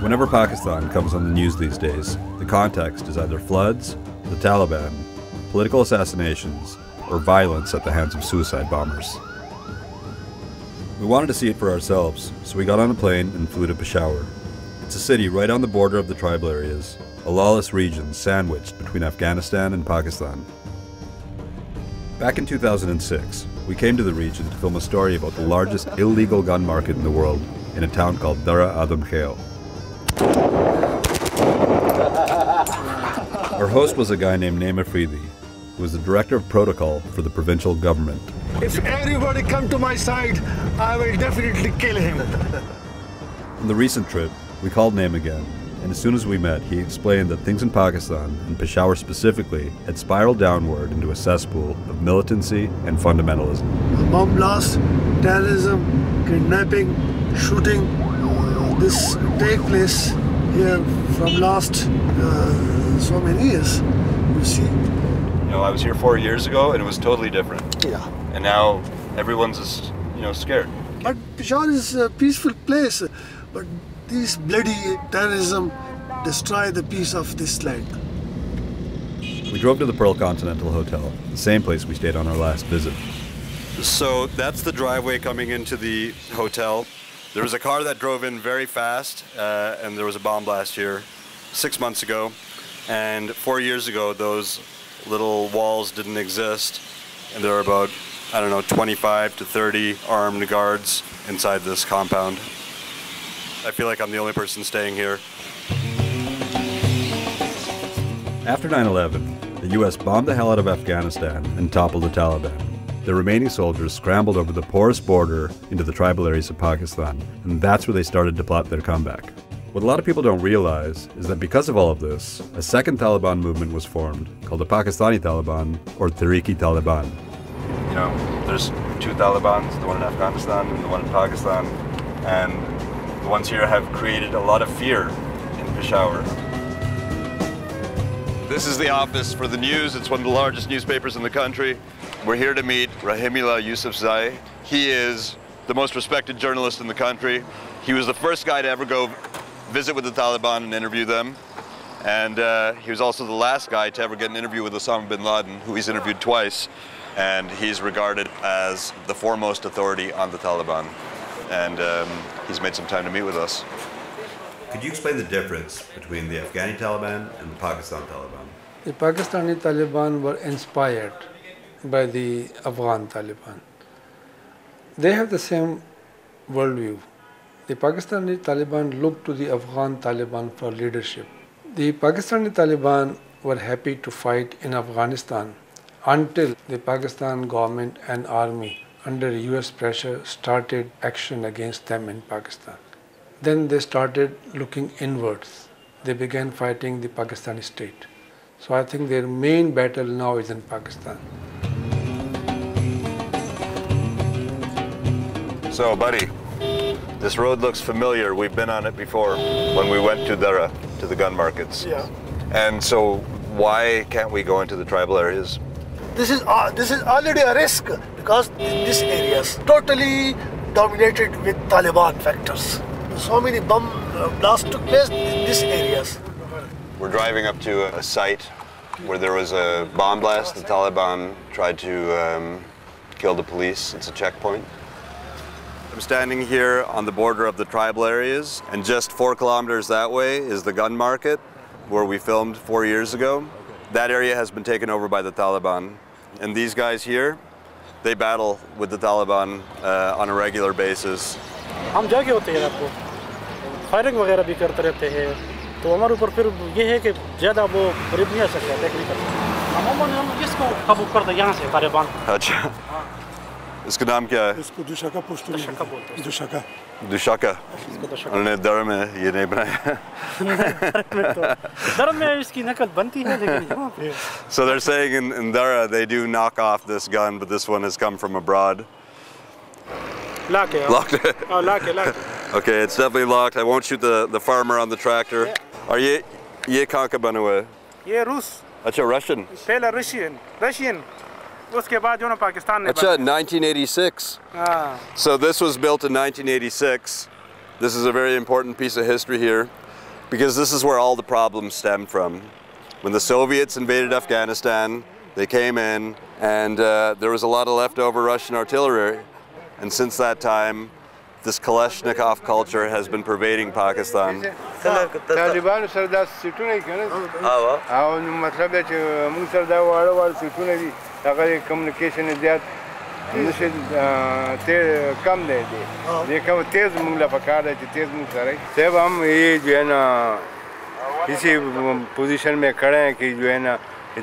Whenever Pakistan comes on the news these days, the context is either floods, the Taliban, political assassinations, or violence at the hands of suicide bombers. We wanted to see it for ourselves, so we got on a plane and flew to Peshawar. It's a city right on the border of the tribal areas, a lawless region sandwiched between Afghanistan and Pakistan. Back in 2006, we came to the region to film a story about the largest illegal gun market in the world in a town called Dara Adam Khel. Our host was a guy named Naim Afridi, who was the director of protocol for the provincial government. If everybody come to my side, I will definitely kill him. On the recent trip, we called Naim again, and as soon as we met, he explained that things in Pakistan, and Peshawar specifically, had spiraled downward into a cesspool of militancy and fundamentalism. Bomb blast, terrorism, kidnapping, shooting, this take place here from last so many years, you see. You know, I was here 4 years ago and it was totally different. Yeah. And now everyone's just, scared. But Peshawar is a peaceful place, but these bloody terrorism destroy the peace of this land. We drove to the Pearl Continental Hotel, the same place we stayed on our last visit. So that's the driveway coming into the hotel. There was a car that drove in very fast, and there was a bomb blast here 6 months ago. And 4 years ago, those little walls didn't exist, and there were about, 25 to 30 armed guards inside this compound. I feel like I'm the only person staying here. After 9/11, the US bombed the hell out of Afghanistan and toppled the Taliban. The remaining soldiers scrambled over the porous border into the tribal areas of Pakistan, and that's where they started to plot their comeback. What a lot of people don't realize is that because of all of this, a second Taliban movement was formed called the Pakistani Taliban, or Tehrik-i-Taliban. There's two Talibans, the one in Afghanistan and the one in Pakistan, and the ones here have created a lot of fear in Peshawar. This is the office for the news. It's one of the largest newspapers in the country. We're here to meet Rahimullah Yousafzai. He is the most respected journalist in the country. He was the first guy to ever go visit with the Taliban and interview them. And he was also the last guy to ever get an interview with Osama bin Laden, who he's interviewed twice. And he's regarded as the foremost authority on the Taliban. And he's made some time to meet with us. Could you explain the difference between the Afghani Taliban and the Pakistan Taliban? The Pakistani Taliban were inspired by the Afghan Taliban. They have the same worldview. The Pakistani Taliban looked to the Afghan Taliban for leadership. The Pakistani Taliban were happy to fight in Afghanistan until the Pakistan government and army, under US pressure, started action against them in Pakistan. Then they started looking inwards. They began fighting the Pakistani state. So I think their main battle now is in Pakistan. So, buddy, this road looks familiar. We've been on it before when we went to Dara, to the gun markets. Yeah. And so, why can't we go into the tribal areas? This is already a risk because this area is totally dominated with Taliban factors. So many bomb blasts took place in these areas. We're driving up to a site where there was a bomb blast. The Taliban tried to kill the police. It's a checkpoint. I'm standing here on the border of the tribal areas, and just 4 kilometers that way is the gun market where we filmed 4 years ago. That area has been taken over by the Taliban. And these guys here, they battle with the Taliban on a regular basis. हम जाके होते हैं आपको firing वगैरह भी करते रहते हैं तो हमारे ऊपर फिर ये है कि ज़्यादा वो करीब नहीं आ सकता टेक्निकल हम किसको काबू करते हैं यहाँ से तालिबान अच्छा इसका नाम क्या है इसको दुशाका पोस्ट बोलते हैं दुशाका दुशाका उन्होंने दर में ये नहीं बनाया दर में इसकी नकल बनती है लेकिन यहाँ पे So they're saying in Dara they do knock off this gun, but this one has come from abroad. Lock it. Locked it. Oh, lock it. Okay, it's definitely locked. I won't shoot the farmer on the tractor. Are ye कहाँ का बना हुआ है? ये रूस. अच्छा, Russian. पहला Russian. उसके बाद जो ना पाकिस्तान ने. अच्छा, 1986. So this was built in 1986. This is a very important piece of history here. because this is where all the problems stemmed from. When the Soviets invaded Afghanistan, they came in and there was a lot of leftover Russian artillery. And since that time, this Kalashnikov culture has been pervading Pakistan. Taliban sarda situne kene. Aw matlab hai che mun sarda wal situne di agar communication zyad निश्चित कम दे दे देखा वो तेज मुंगला पका रहे थे तेज मुंग सारे जब हम ये जो है ना इसी पोजीशन में खड़े हैं कि जो है ना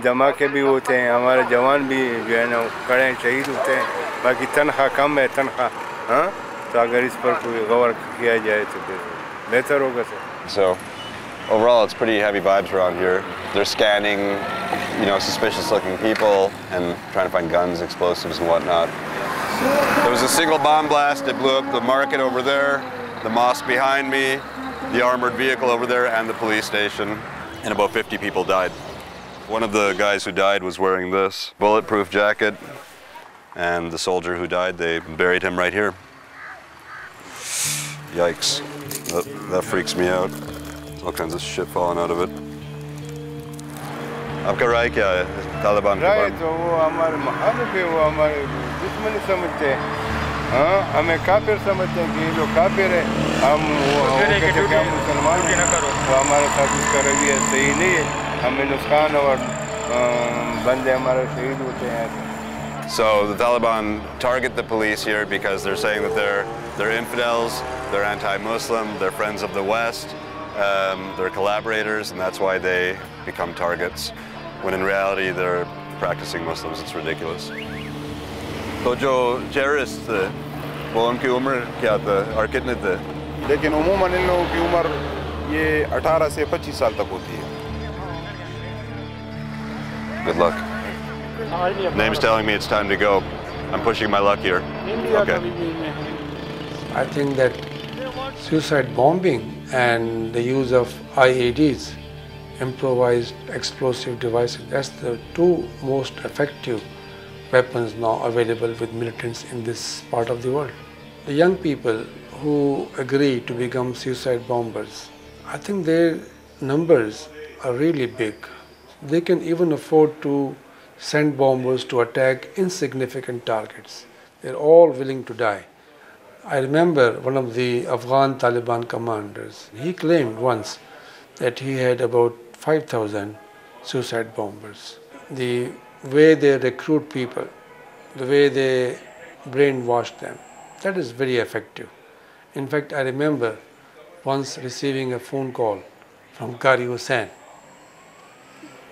धमाके भी होते हैं हमारे जवान भी जो है ना खड़े हैं शहीद होते हैं बाकी तनख्वाह कम है तनख्वाह हाँ तो अगर इस पर कोई गौर किया जाए तो फिर बेहतर होगा sir. So overall, it's pretty heavy vibes around here. They're scanning, you know, suspicious-looking people and trying to find guns, explosives, and whatnot. There was a single bomb blast that blew up the market over there, the mosque behind me, the armored vehicle over there, and the police station. And about 50 people died. One of the guys who died was wearing this bulletproof jacket, and the soldier who died, they buried him right here. Yikes. That freaks me out. All kinds of shit falling out of it. आपका राय क्या है तालिबान के बारे में? राय तो वो हमारे मुखालिफ है वो हमारे दुश्मन समझते हैं हाँ हमें काफिर समझते हैं कि ये लोग काफिर है हम वो कहते हैं कि हम मुसलमान हैं वो हमारे साथ उसका रवैया सही नहीं है हमें नुकसान और बंदे हमारे शहीद होते हैं. So the Taliban target the police here because they're saying that they're infidels, they're anti-Muslim, they're friends of the West, they're collaborators, and that's why they become targets. When in reality they're practicing Muslims. It's ridiculous. तो जो terrorists थे, वो उनकी उम्र क्या था और कितने थे? लेकिन उम्मन इन लोगों की उम्र ये 18 से 25 साल तक होती है. Good luck. Name's telling me it's time to go. I'm pushing my luck here. Okay. I think that suicide bombing and the use of IEDs, improvised explosive devices, that's the two most effective weapons now available with militants in this part of the world. The young people who agree to become suicide bombers, I think their numbers are really big. They can even afford to send bombers to attack insignificant targets. They're all willing to die. I remember one of the Afghan Taliban commanders, he claimed once that he had about 5,000 suicide bombers. The way they recruit people, the way they brainwash them, that is very effective. In fact, I remember once receiving a phone call from Qari Hussain,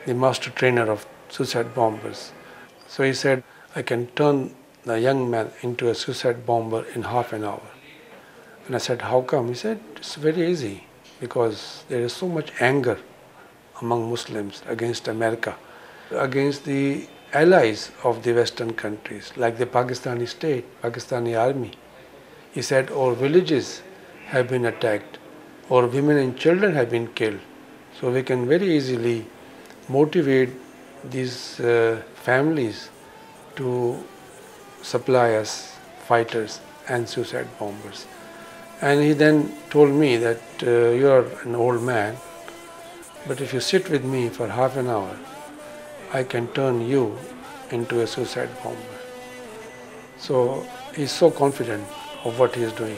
the master trainer of suicide bombers. So he said, I can turn the young man into a suicide bomber in half an hour. And I said, how come? He said, it's very easy because there is so much anger among Muslims against America, against the allies of the Western countries, like the Pakistani state, Pakistani army. He said, our villages have been attacked, our women and children have been killed. So we can very easily motivate these families to supply us fighters and suicide bombers. And he then told me that you're an old man, but if you sit with me for half an hour, I can turn you into a suicide bomber. So he's so confident of what he is doing.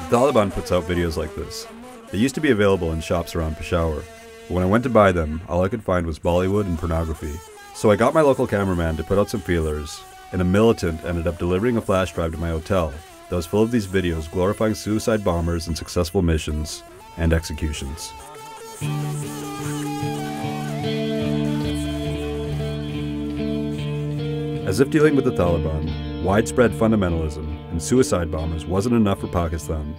The Taliban puts out videos like this. They used to be available in shops around Peshawar, but when I went to buy them, all I could find was Bollywood and pornography. So I got my local cameraman to put out some feelers, and a militant ended up delivering a flash drive to my hotel that was full of these videos glorifying suicide bombers and successful missions and executions. As if dealing with the Taliban, widespread fundamentalism, and suicide bombers wasn't enough for Pakistan,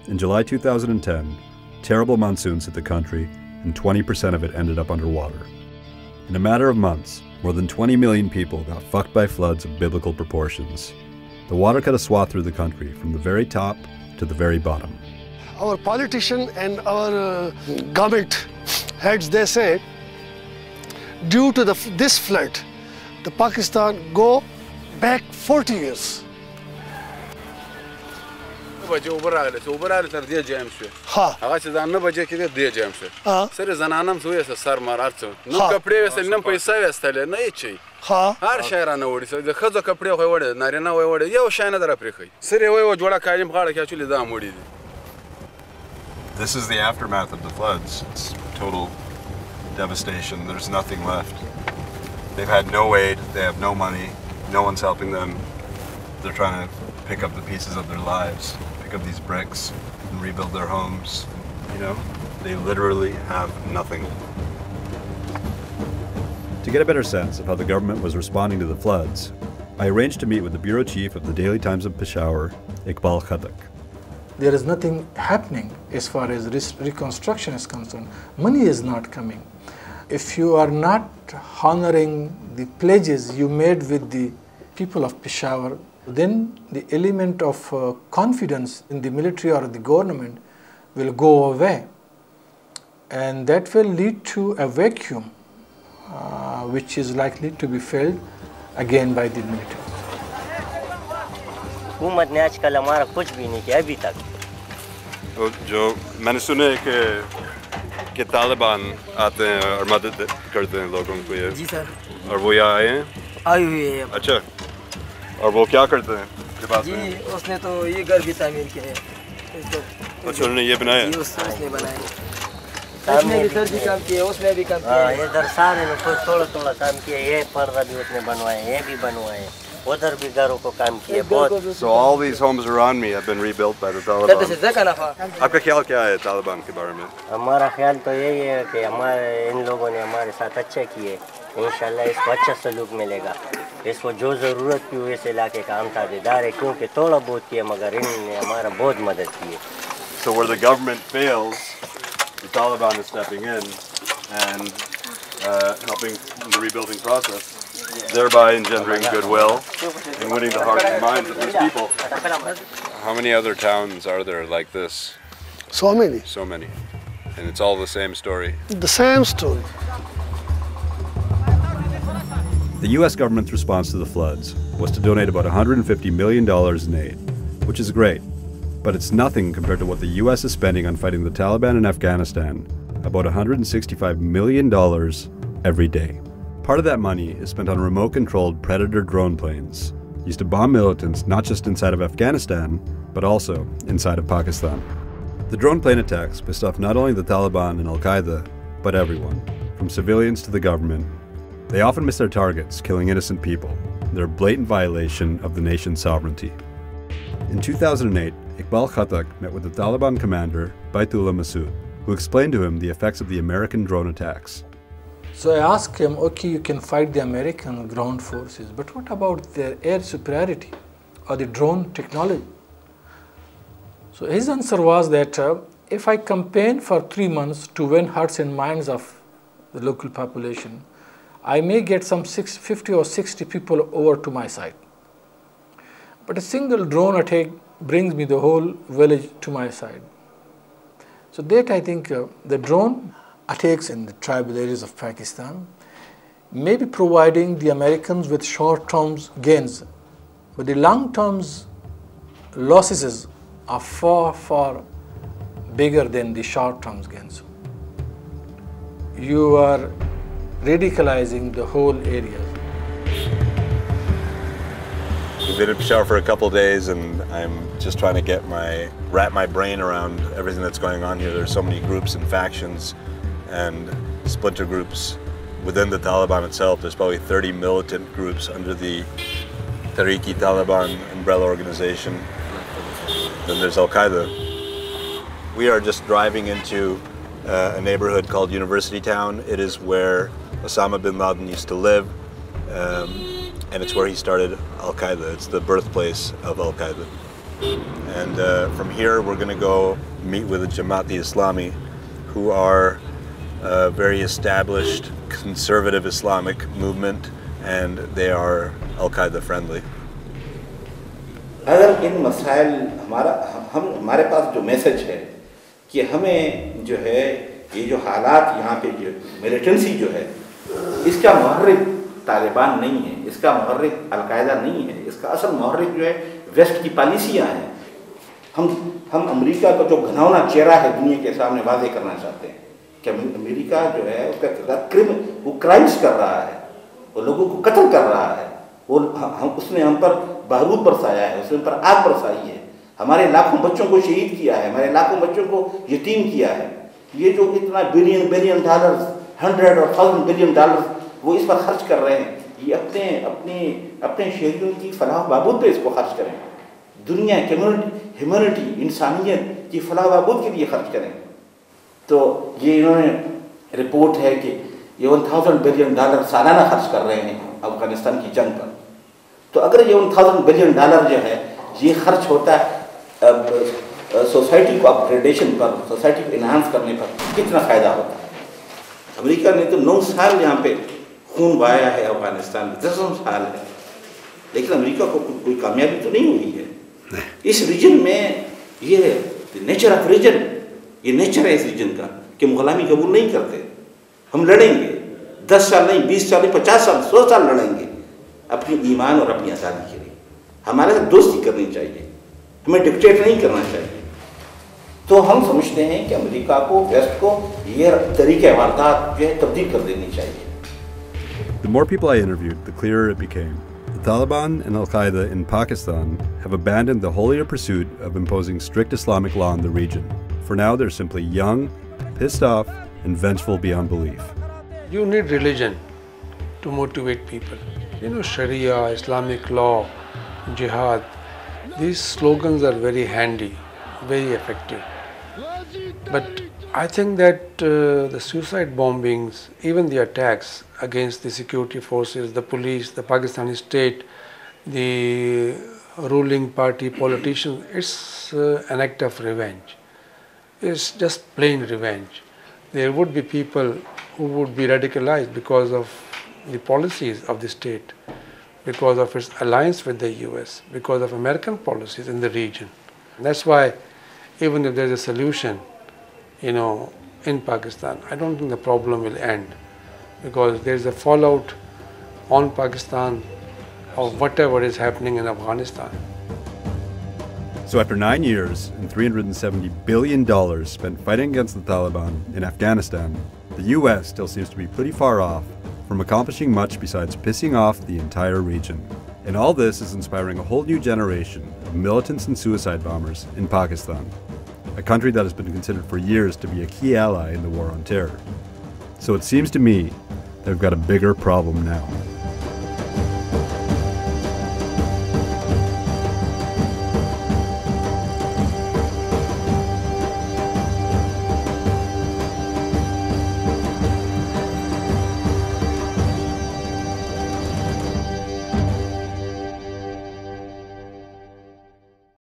in July 2010, terrible monsoons hit the country and 20% of it ended up underwater. In a matter of months, more than 20 million people got fucked by floods of biblical proportions. The water cut a swath through the country from the very top to the very bottom. Our politicians and our government heads, they say, due to this flood, the Pakistan go back 40 years. हाँ आवाज़ से जानना बजे किधर दिए जाम से sir जनानम सोये से सर मारार चो नु कपड़े वैसे नम पैसा वैसे ले नहीं चाहिए हाँ हर शहर आना उड़ी से खज़ कपड़े हुए वड़े नारिना हुए वड़े ये वो शायद दरा प्रेखई सर ये वो जोड़ा कायम खाड़ा क्या चुली दाम उड़ी This is the aftermath of the floods. It's total devastation. There's nothing left. They've had no aid. They have no money. No one's helping them. They're trying to pick up the pieces of their lives, pick up these bricks and rebuild their homes. You know, they literally have nothing. To get a better sense of how the government was responding to the floods, I arranged to meet with the bureau chief of the Daily Times of Peshawar, Iqbal Khadak. There is nothing happening as far as reconstruction is concerned. Money is not coming. If you are not honoring the pledges you made with the people of Peshawar, then the element of confidence in the military or the government will go away. And that will lead to a vacuum which is likely to be filled again by the military. हुकूमत ने आजकल हमारा कुछ भी नहीं किया अभी तक। जो मैंने सुना है कि तालिबान आते हैं और मदद करते हैं लोगों को ये। जी सर। और वो यहाँ आए हैं? आए हुए हैं। अच्छा। और वो क्या करते हैं? जी उसने तो ये घर भी तामीर किया है। अच्छा उन्होंने ये बनाया? जी उसने बनाया। उसने भी सर भी काम किया, उसने भी काम किया। ये इधर सारे ने थोड़ा काम किया, ये पर्दा भी उसने बनवाए, ये भी बनवाए। उधर भी घरों को काम किया बहुत। So all these homes around me have been rebuilt by the Taliban. आपका ख्याल क्या है तालिबान के बारे में? हमारा ख्याल तो यही है कि हमारे इन लोगों ने हमारे साथ अच्छा किए। इंशाल्लाह इसको अच्छा सलूक मिलेगा। इसको जो ज़रूरत थी वो इस इलाके का हम ताबेदार है क्योंकि थोड़ा बहुत किया मगर इन्होंने हमारा बहुत मदद की है। So where the government fails, the Taliban is stepping in and helping in the rebuilding process, thereby engendering goodwill and winning the hearts and minds of these people. How many other towns are there like this? So many. So many. And it's all the same story. The same story. The U.S. government's response to the floods was to donate about $150 million in aid, which is great, but it's nothing compared to what the U.S. is spending on fighting the Taliban in Afghanistan, about $165 million every day. Part of that money is spent on remote-controlled Predator drone planes, used to bomb militants not just inside of Afghanistan, but also inside of Pakistan. The drone plane attacks pissed off not only the Taliban and Al-Qaeda, but everyone, from civilians to the government. They often miss their targets, killing innocent people. They're a blatant violation of the nation's sovereignty. In 2008, Iqbal Khatak met with the Taliban commander, Baitullah Masood, who explained to him the effects of the American drone attacks. So I asked him, okay, you can fight the American ground forces, but what about their air superiority or the drone technology? So his answer was that if I campaign for 3 months to win hearts and minds of the local population, I may get some 50 or 60 people over to my side. But a single drone attack brings me the whole village to my side. So that I think the drone attacks in the tribal areas of Pakistan may be providing the Americans with short-term gains, but the long-term losses are far, far bigger than the short-term gains. You are radicalizing the whole area. We've been in Peshawar for a couple of days and I'm just trying to wrap my brain around everything that's going on here. There's so many groups and factions and splinter groups within the Taliban itself. There's probably 30 militant groups under the Tehrik-i-Taliban umbrella organization. Then there's Al-Qaeda. We are just driving into a neighborhood called University Town. It is where Osama bin Laden used to live, and it's where he started Al-Qaeda. It's the birthplace of Al-Qaeda. And from here, we're going to go meet with the Jamaat-e-Islami, who are a very established conservative Islamic movement, and they are Al-Qaeda friendly. अगर इन मसाइल हमारे पास जो message है कि हमें जो है ये जो हालात यहाँ पे जो मिलिटेंसी जो है, इसका मुहर्रिक तालिबान नहीं है, इसका मुहर्रिक अलकायदा नहीं है, इसका असल मुहर्रिक जो है वेस्ट की पॉलिसियाँ हैं। हम अमेरिका का जो घिनौना चेहरा है दुनिया के सामने वाज़ेह करना चाहते हैं कि अमेरिका जो है उसका वो क्राइम्स कर रहा है, वो लोगों को कत्ल कर रहा है, उसने हम पर बारूद बरसाया है, उसने हम पर आग बरसाई है, हमारे लाखों बच्चों को शहीद किया है, हमारे लाखों बच्चों को यतीम किया है। ये जो इतना बिलियन डॉलर्स, 100 और 1000 बिलियन डॉलर्स वो इस पर खर्च कर रहे हैं, ये अपने शहरियों की फलाह बहबूद पे इसको खर्च करें, दुनिया ह्यूमैनिटी इंसानियत की फलाह बहबूद के लिए खर्च करें। तो ये इन्होंने रिपोर्ट है कि ये 1000 बिलियन डॉलर सालाना खर्च कर रहे हैं अफगानिस्तान की जंग पर। तो अगर ये 1000 बिलियन डॉलर जो है ये खर्च होता है सोसाइटी को अपग्रेडेशन पर, सोसाइटी को इन्हांस करने पर, कितना फ़ायदा होता है। अमेरिका ने तो 9 साल यहाँ पे खून बहाया है अफगानिस्तान में, 10 साल है, लेकिन अमेरिका को कोई कामयाबी तो नहीं हुई है। इस रीजन में ये नेचर ऑफ रीजन, ये नेचर है इस रीजन का कि हम गुलामी कबूल नहीं करते। हम लड़ेंगे 10 साल नहीं, 20 साल नहीं, 50 साल, 100 साल लड़ेंगे अपनी ईमान और अपनी आज़ादी के लिए। हमारे साथ दोस्ती करनी चाहिए, हमें डिक्टेट नहीं करना चाहिए। तो हम समझते हैं कि अमेरिका को, वेस्ट को ये तरीके वारदात जो है तब्दील कर देनी चाहिए। The more people I interviewed, the clearer it became. The Taliban and Al-Qaeda in Pakistan have abandoned the holier pursuit of imposing strict Islamic law in the region. For now, they're simply young, pissed off, and vengeful beyond belief. You need religion to motivate people. You know, Sharia, Islamic law, jihad, these slogans are very handy, very effective. But I think that the suicide bombings, even the attacks against the security forces, the police, the Pakistani state, the ruling party politicians, it's an act of revenge. It's just plain revenge. There would be people who would be radicalized because of the policies of the state, because of its alliance with the US, because of American policies in the region. That's why even if there's a solution, you know, in Pakistan, I don't think the problem will end, because there's a fallout on Pakistan of whatever is happening in Afghanistan. So after 9 years and $370 billion spent fighting against the Taliban in Afghanistan, the US still seems to be pretty far off from accomplishing much besides pissing off the entire region. And all this is inspiring a whole new generation of militants and suicide bombers in Pakistan, a country that has been considered for years to be a key ally in the war on terror. So it seems to me that we've got a bigger problem now.